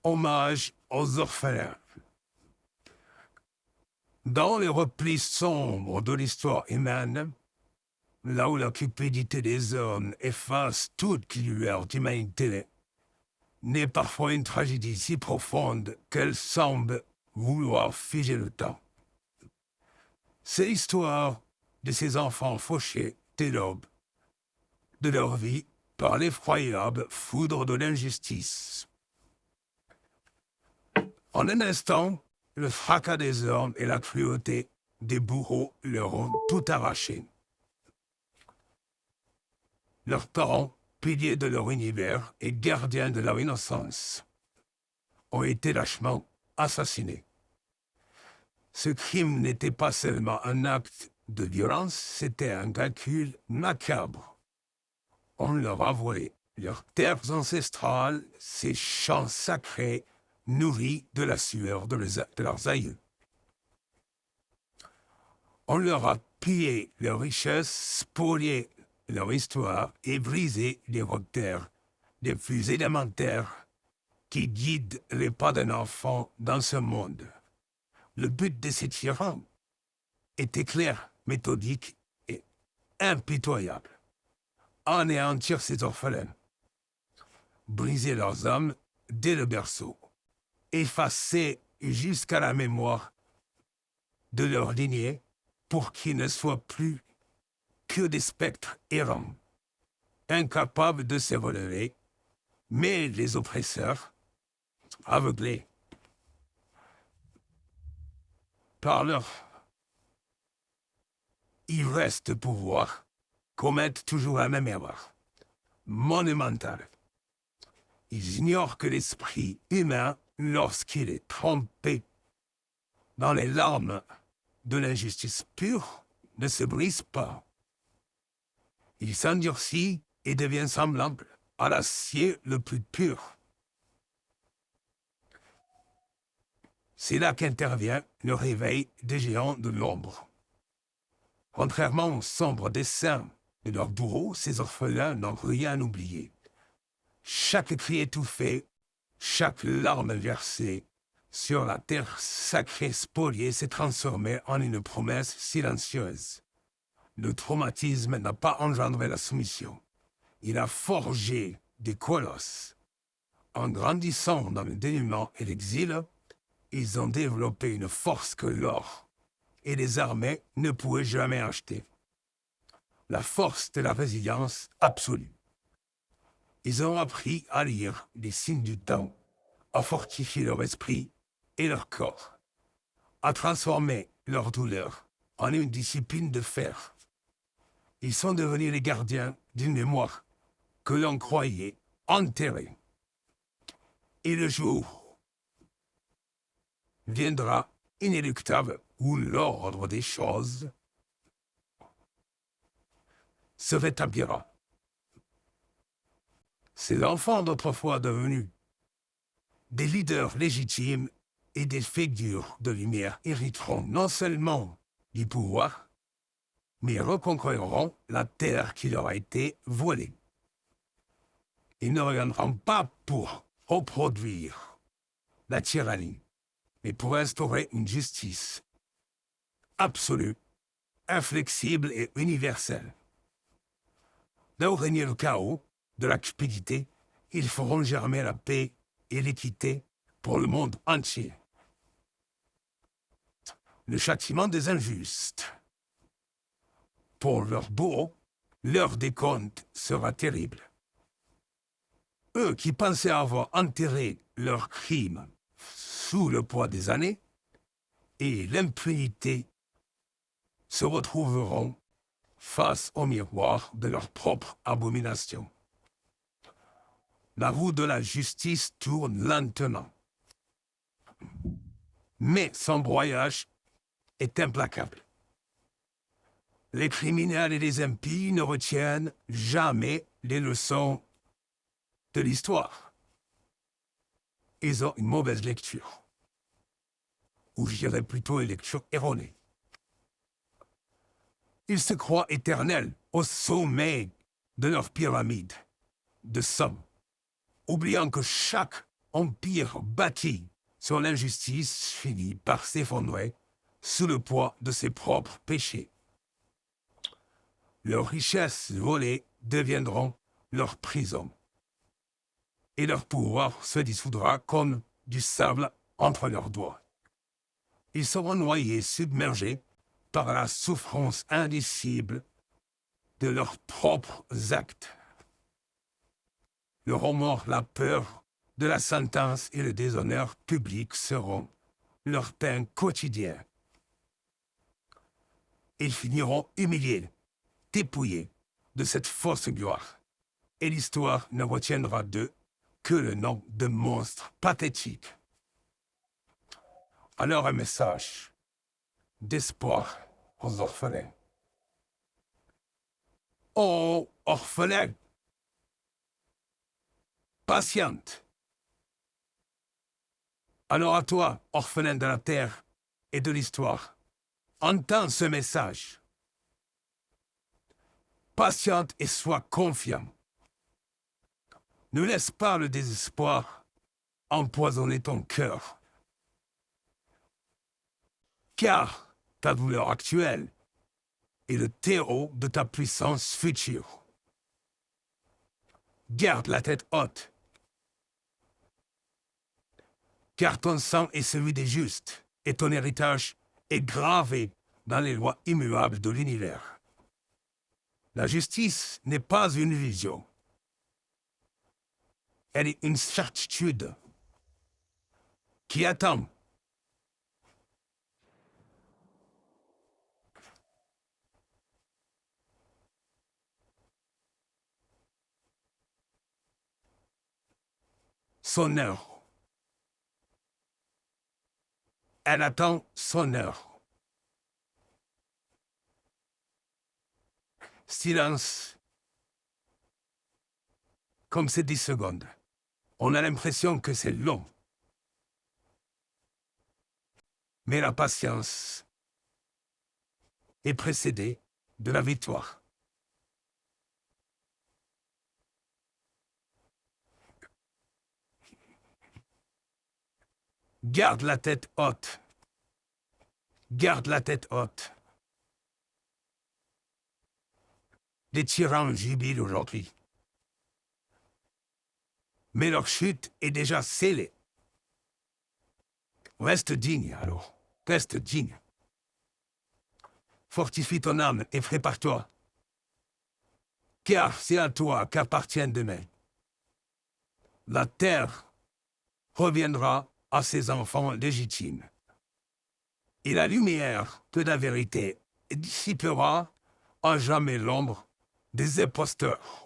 Hommage aux orphelins. Dans les replis sombres de l'histoire humaine, là où la cupidité des hommes efface toute lueur d'humanité, naît parfois une tragédie si profonde qu'elle semble vouloir figer le temps. C'est l'histoire de ces enfants fauchés dès l'aube de leur vie par l'effroyable foudre de l'injustice. En un instant, le fracas des hommes et la cruauté des bourreaux leur ont tout arraché. Leurs parents, piliers de leur univers et gardiens de leur innocence, ont été lâchement assassinés. Ce crime n'était pas seulement un acte de violence, c'était un calcul macabre. On leur a volé leurs terres ancestrales, ces champs sacrés nourris de la sueur de leurs aïeux. On leur a pillé leurs richesses, spolié leur histoire et brisé les repères les plus élémentaires qui guident les pas d'un enfant dans ce monde. Le but de ces tyrans était clair, méthodique et impitoyable. Anéantir ces orphelins, briser leurs âmes dès le berceau, effacer jusqu'à la mémoire de leur lignée pour qu'ils ne soient plus que des spectres errants, incapables de se relever, mais les oppresseurs, aveuglés par leur ivresse de pouvoir, commettent toujours la même erreur, monumentale. Ils ignorent que l'esprit humain, lorsqu'il est trempé dans les larmes de l'injustice pure, ne se brise pas. Il s'endurcit et devient semblable à l'acier le plus pur. C'est là qu'intervient le réveil des géants de l'ombre. Contrairement aux sombres desseins de leurs bourreaux, ces orphelins n'ont rien oublié. Chaque cri étouffé, chaque larme versée sur la terre sacrée spoliée s'est transformée en une promesse silencieuse. Le traumatisme n'a pas engendré la soumission. Il a forgé des colosses. En grandissant dans le dénuement et l'exil, ils ont développé une force que l'or et les armées ne pouvaient jamais acheter. La force de la résilience absolue. Ils ont appris à lire les signes du temps, à fortifier leur esprit et leur corps, à transformer leur douleur en une discipline de fer. Ils sont devenus les gardiens d'une mémoire que l'on croyait enterrée. Et le jour viendra inéluctable où l'ordre des choses se rétablira. Ces enfants d'autrefois devenus des leaders légitimes et des figures de lumière hériteront non seulement du pouvoir, mais reconquériront la terre qui leur a été volée. Ils ne reviendront pas pour reproduire la tyrannie, mais pour instaurer une justice absolue, inflexible et universelle. Là où régnait le chaos, de la cupidité, ils feront germer la paix et l'équité pour le monde entier. Le châtiment des injustes. Pour leurs bourreaux, leur décompte sera terrible. Eux qui pensaient avoir enterré leurs crimes sous le poids des années et l'impunité se retrouveront face au miroir de leur propre abomination. La roue de la justice tourne lentement. Mais son broyage est implacable. Les criminels et les impies ne retiennent jamais les leçons de l'histoire. Ils ont une mauvaise lecture. Ou je dirais plutôt une lecture erronée. Ils se croient éternels au sommet de leur pyramide de somme, oubliant que chaque empire bâti sur l'injustice finit par s'effondrer sous le poids de ses propres péchés. Leurs richesses volées deviendront leur prison, et leur pouvoir se dissoudra comme du sable entre leurs doigts. Ils seront noyés, submergés par la souffrance indicible de leurs propres actes. Le remords, la peur de la sentence et le déshonneur public seront leur pain quotidien. Ils finiront humiliés, dépouillés de cette fausse gloire, et l'histoire ne retiendra d'eux que le nom de monstres pathétiques. Alors un message d'espoir aux orphelins. Ô orphelins, patiente. Alors à toi, orphelin de la terre et de l'histoire, entends ce message. Patiente et sois confiant. Ne laisse pas le désespoir empoisonner ton cœur. Car ta douleur actuelle est le terreau de ta puissance future. Garde la tête haute. Car ton sang est celui des justes, et ton héritage est gravé dans les lois immuables de l'univers. La justice n'est pas une vision. Elle est une certitude qui attend. Son heure. Elle attend son heure. Silence. Comme c'est 10 secondes. On a l'impression que c'est long. Mais la patience est précédée de la victoire. Garde la tête haute. Garde la tête haute. Les tyrans jubilent aujourd'hui. Mais leur chute est déjà scellée. Reste digne, alors. Reste digne. Fortifie ton âme et prépare-toi. Car c'est à toi qu'appartient demain. La terre reviendra à ses enfants légitimes. Et la lumière de la vérité dissipera à jamais l'ombre des imposteurs.